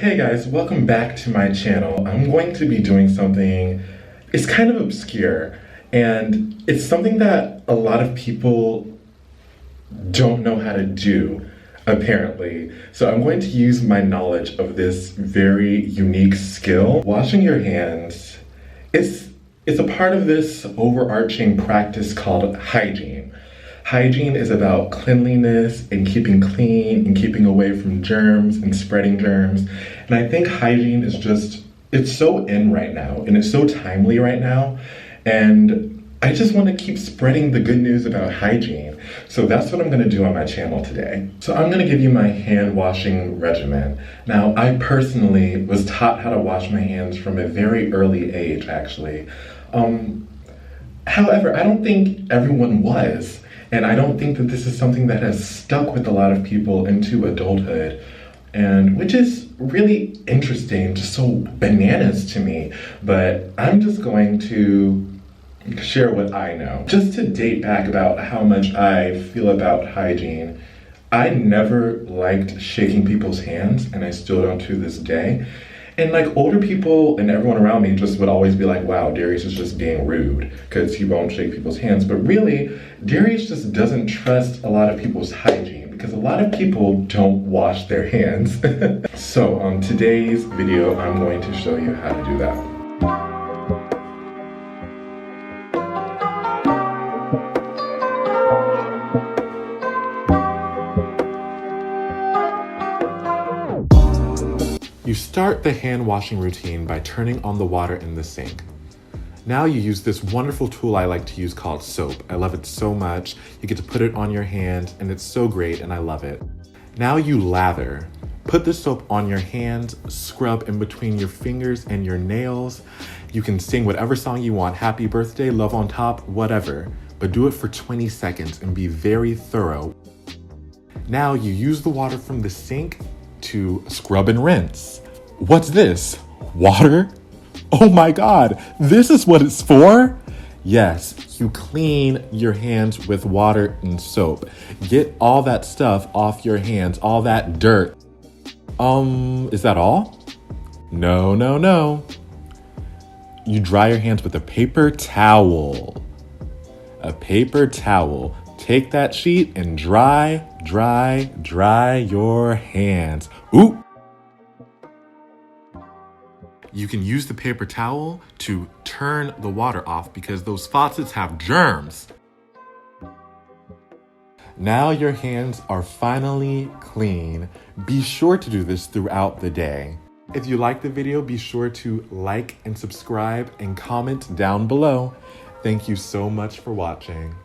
Hey guys, welcome back to my channel. I'm going to be doing something, it's kind of obscure, and it's something that a lot of people don't know how to do, apparently. So I'm going to use my knowledge of this very unique skill. Washing your hands, it's a part of this overarching practice called hygiene. Hygiene is about cleanliness and keeping clean and keeping away from germs and spreading germs. And I think hygiene is it's so in right now and it's so timely right now. And I just want to keep spreading the good news about hygiene. So that's what I'm going to do on my channel today. So I'm going to give you my hand washing regimen. Now, I personally was taught how to wash my hands from a very early age, actually. However, I don't think everyone was. And I don't think that this is something that has stuck with a lot of people into adulthood, and which is really interesting, just so bananas to me. But I'm just going to share what I know. Just to date back about how much I feel about hygiene, I never liked shaking people's hands, and I still don't to this day. And like older people and everyone around me just would always be like, wow, Darius is just being rude because he won't shake people's hands. But really, Darius just doesn't trust a lot of people's hygiene because a lot of people don't wash their hands. So on today's video, I'm going to show you how to do that. You start the hand washing routine by turning on the water in the sink. Now you use this wonderful tool I like to use called soap. I love it so much. You get to put it on your hand and it's so great and I love it. Now you lather. Put the soap on your hands, scrub in between your fingers and your nails. You can sing whatever song you want, happy birthday, love on top, whatever, but do it for 20 seconds and be very thorough. Now you use the water from the sink to scrub and rinse. What's this? Water? Oh my God, this is what it's for? Yes, you clean your hands with water and soap. Get all that stuff off your hands, all that dirt. Is that all? No. You dry your hands with a paper towel. A paper towel. Take that sheet and dry your hands. Ooh! You can use the paper towel to turn the water off because those faucets have germs. Now your hands are finally clean. Be sure to do this throughout the day. If you like the video, be sure to like and subscribe and comment down below. Thank you so much for watching.